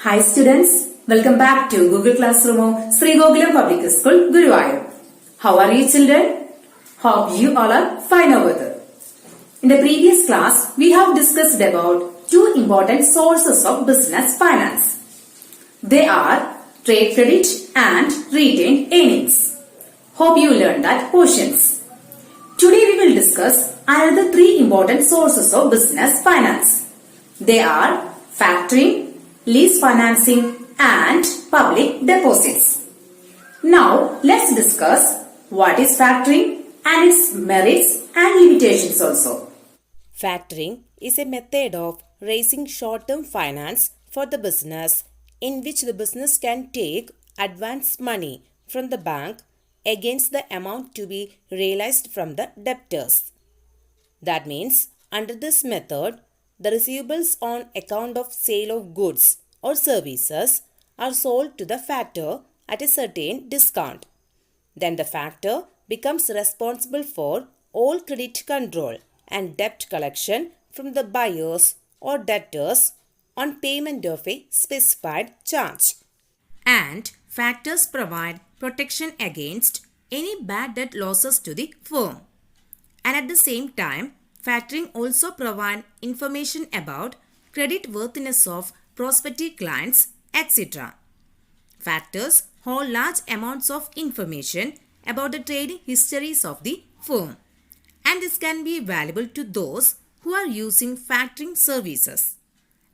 Hi students, welcome back to Google Classroom of Sri Gokulam Public School, Guruvayur. How are you children? Hope you all are fine over there. In the previous class, we have discussed about two important sources of business finance. They are trade credit and retained earnings. Hope you learned that portions. Today we will discuss another three important sources of business finance. They are factoring, lease financing and public deposits. Now let's discuss what is factoring and its merits and limitations also. Factoring is a method of raising short-term finance for the business in which the business can take advance money from the bank against the amount to be realized from the debtors. That means, under this method, the receivables on account of sale of goods or services are sold to the factor at a certain discount. Then the factor becomes responsible for all credit control and debt collection from the buyers or debtors on payment of a specified charge. And factors provide protection against any bad debt losses to the firm. And at the same time, factoring also provide information about credit worthiness of prospective clients, etc. Factors hold large amounts of information about the trading histories of the firm, and this can be valuable to those who are using factoring services,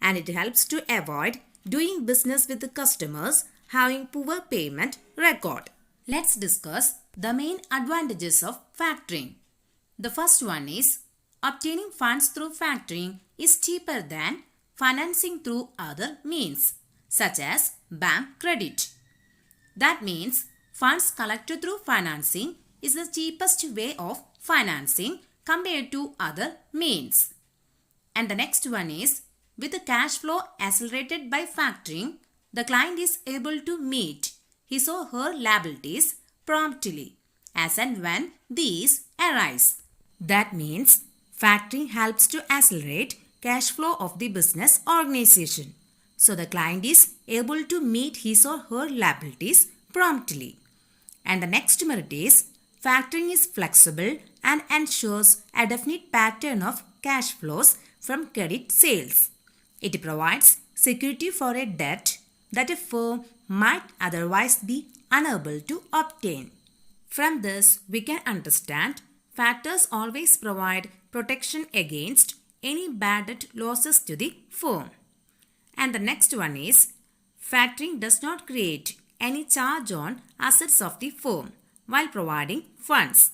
and it helps to avoid doing business with the customers having poor payment record. Let's discuss the main advantages of factoring. The first one is obtaining funds through factoring is cheaper than financing through other means such as bank credit. That means funds collected through financing is the cheapest way of financing compared to other means. And the next one is with the cash flow accelerated by factoring, the client is able to meet his or her liabilities promptly as and when these arise. That means factoring helps to accelerate cash flow of the business organization. So the client is able to meet his or her liabilities promptly. And the next merit is factoring is flexible and ensures a definite pattern of cash flows from credit sales. It provides security for a debt that a firm might otherwise be unable to obtain. From this, we can understand factors always provide protection against any bad debt losses to the firm. And the next one is factoring does not create any charge on assets of the firm while providing funds.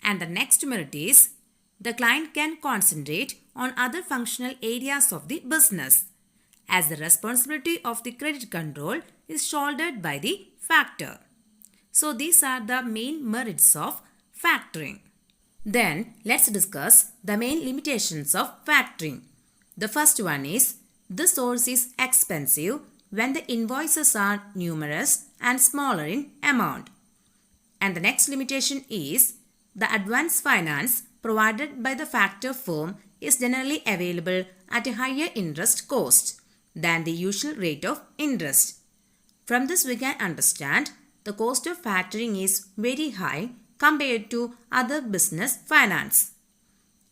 And the next merit is the client can concentrate on other functional areas of the business as the responsibility of the credit control is shouldered by the factor. So these are the main merits of factoring. Then let's discuss the main limitations of factoring. The first one is this source is expensive when the invoices are numerous and smaller in amount. And the next limitation is the advance finance provided by the factor firm is generally available at a higher interest cost than the usual rate of interest. From this we can understand the cost of factoring is very high compared to other business finance.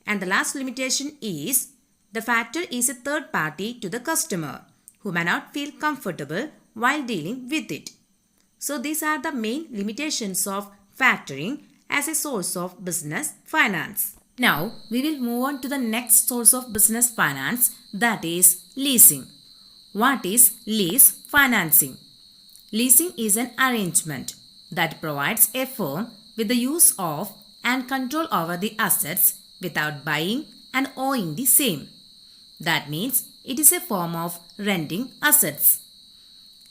And the last limitation is the factor is a third party to the customer who may not feel comfortable while dealing with it. So these are the main limitations of factoring as a source of business finance. Now we will move on to the next source of business finance, that is leasing. What is lease financing? Leasing is an arrangement that provides a firm with the use of and control over the assets without buying and owning the same. That means it is a form of renting assets.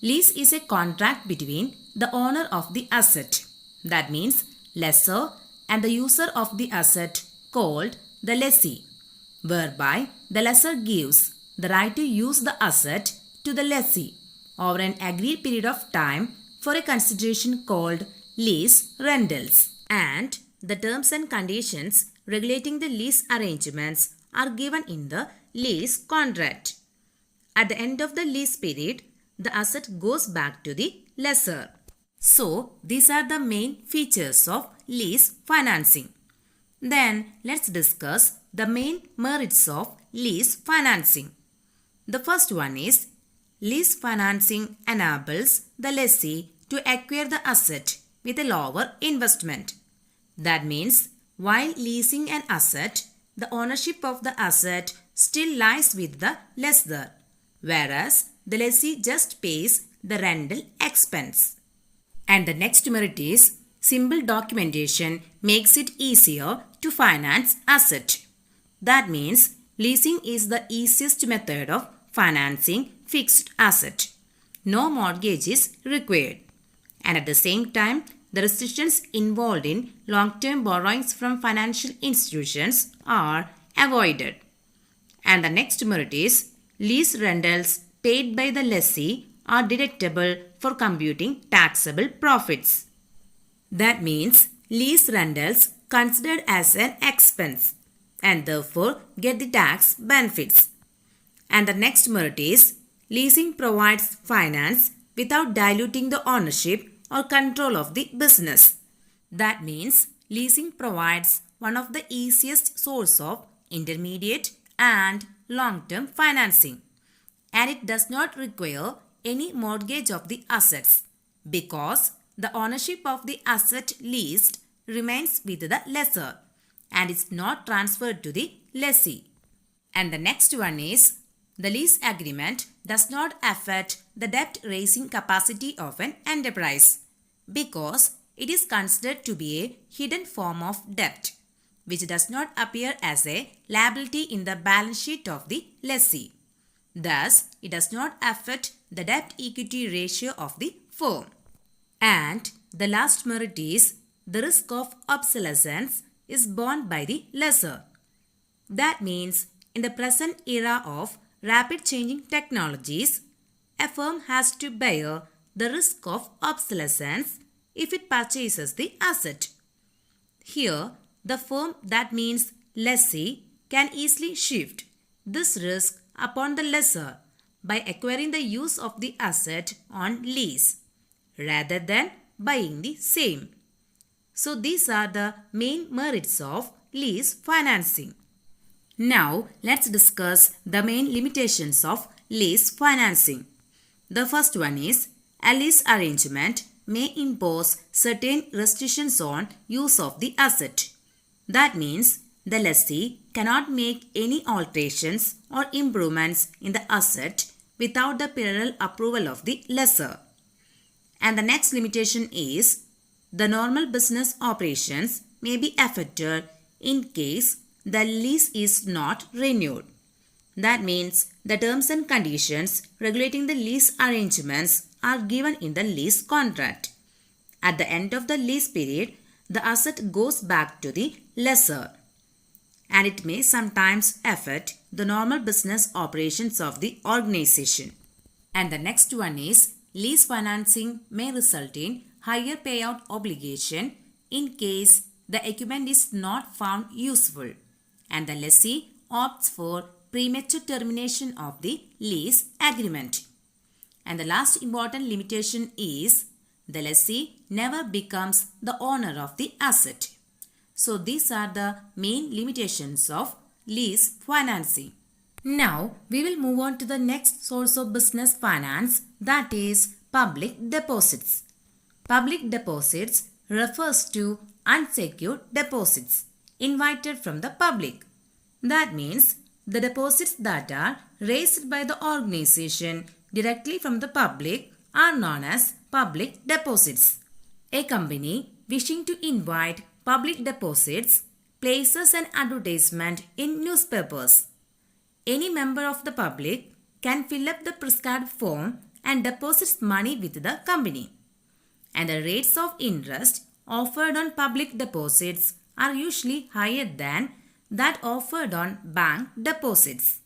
Lease is a contract between the owner of the asset, that means lessor, and the user of the asset called the lessee, whereby the lessor gives the right to use the asset to the lessee over an agreed period of time for a consideration called lease rentals. And the terms and conditions regulating the lease arrangements are given in the lease contract. At the end of the lease period, the asset goes back to the lessor. So, these are the main features of lease financing. Then, let's discuss the main merits of lease financing. The first one is lease financing enables the lessee to acquire the asset with a lower investment. That means, while leasing an asset, the ownership of the asset still lies with the lessor, whereas the lessee just pays the rental expense. And the next merit is simple documentation makes it easier to finance asset. That means leasing is the easiest method of financing fixed asset. No mortgage is required. And at the same time, the restrictions involved in long-term borrowings from financial institutions are avoided. And the next merit is lease rentals paid by the lessee are deductible for computing taxable profits. That means lease rentals considered as an expense and therefore get the tax benefits. And the next merit is leasing provides finance without diluting the ownership or control of the business. That means leasing provides one of the easiest source of intermediate and long-term financing, and it does not require any mortgage of the assets because the ownership of the asset leased remains with the lessor and is not transferred to the lessee. And the next one is the lease agreement does not affect the debt raising capacity of an enterprise because it is considered to be a hidden form of debt which does not appear as a liability in the balance sheet of the lessee. Thus, it does not affect the debt equity ratio of the firm. And the last merit is the risk of obsolescence is borne by the lessor. That means in the present era of rapid changing technologies, a firm has to bear the risk of obsolescence if it purchases the asset. Here, the firm, that means lessee, can easily shift this risk upon the lessor by acquiring the use of the asset on lease rather than buying the same. So these are the main merits of lease financing. Now let's discuss the main limitations of lease financing. The first one is a lease arrangement may impose certain restrictions on use of the asset. That means the lessee cannot make any alterations or improvements in the asset without the prior approval of the lessor. And the next limitation is the normal business operations may be affected in case the lease is not renewed. That means the terms and conditions regulating the lease arrangements are given in the lease contract. At the end of the lease period, the asset goes back to the lessor, and it may sometimes affect the normal business operations of the organization. And the next one is lease financing may result in higher payout obligation in case the equipment is not found useful and the lessee opts for premature termination of the lease agreement. And the last important limitation is the lessee never becomes the owner of the asset. So these are the main limitations of lease financing. Now we will move on to the next source of business finance, that is public deposits. Public deposits refers to unsecured deposits invited from the public. That means the deposits that are raised by the organization directly from the public are known as public deposits. A company wishing to invite public deposits places an advertisement in newspapers. Any member of the public can fill up the prescribed form and deposits money with the company. And the rates of interest offered on public deposits are usually higher than that offered on bank deposits.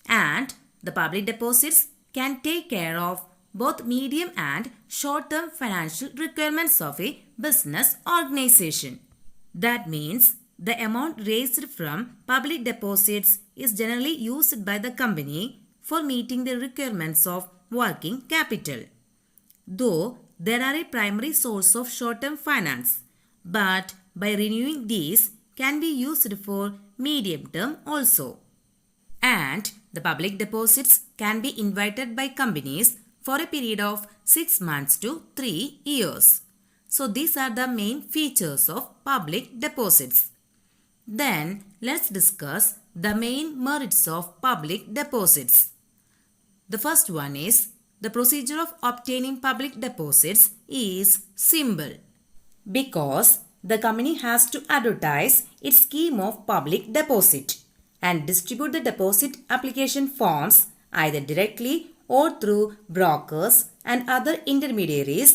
And the public deposits can take care of both medium and short-term financial requirements of a business organization. That means the amount raised from public deposits is generally used by the company for meeting the requirements of working capital. Though there are a primary source of short-term finance, but by renewing these can be used for medium-term also. And the public deposits can be invited by companies for a period of 6 months to 3 years. So these are the main features of public deposits. Then let's discuss the main merits of public deposits. The first one is the procedure of obtaining public deposits is simple because the company has to advertise its scheme of public deposit and distribute the deposit application forms either directly or through brokers and other intermediaries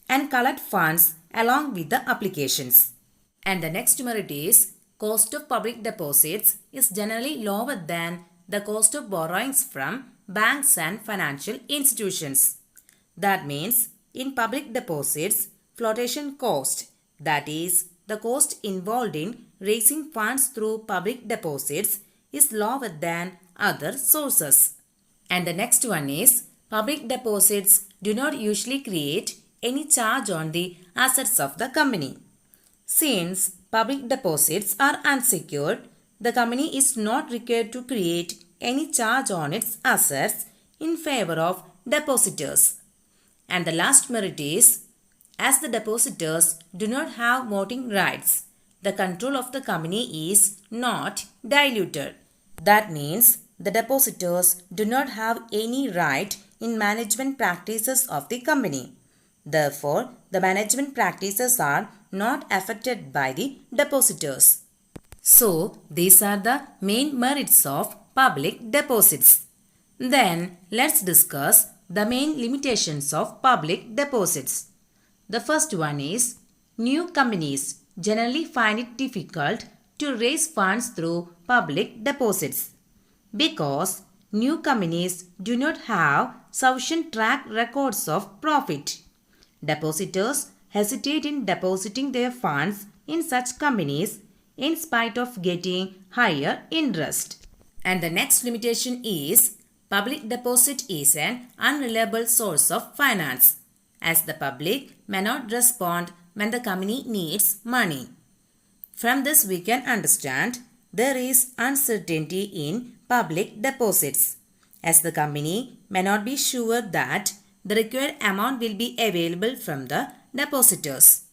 and collect funds along with the applications. And the next merit is cost of public deposits is generally lower than the cost of borrowings from banks and financial institutions. That means in public deposits, flotation cost, that is the cost involved in raising funds through public deposits, is lower than other sources. And the next one is public deposits do not usually create any charge on the assets of the company. Since public deposits are unsecured, the company is not required to create any charge on its assets in favor of depositors. And the last merit is, as the depositors do not have voting rights, the control of the company is not diluted. That means the depositors do not have any right in management practices of the company. Therefore, the management practices are not affected by the depositors. So, these are the main merits of public deposits. Then, let's discuss the main limitations of public deposits. The first one is, new companies generally find it difficult to raise funds through public deposits because new companies do not have sufficient track records of profit. Depositors hesitate in depositing their funds in such companies in spite of getting higher interest. And the next limitation is public deposit is an unreliable source of finance as the public may not respond when the company needs money. From this we can understand there is uncertainty in public deposits as the company may not be sure that the required amount will be available from the depositors.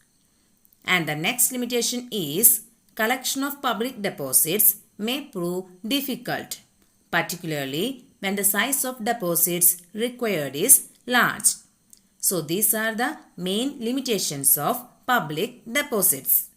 And the next limitation is collection of public deposits may prove difficult, particularly when the size of deposits required is large. So these are the main limitations of public deposits.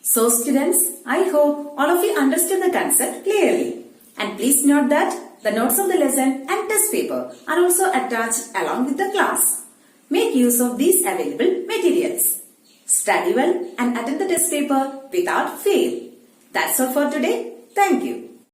So students, I hope all of you understood the concept clearly. And please note that the notes of the lesson and test paper are also attached along with the class. Make use of these available materials. Study well and attend the test paper without fail. That's all for today. Thank you.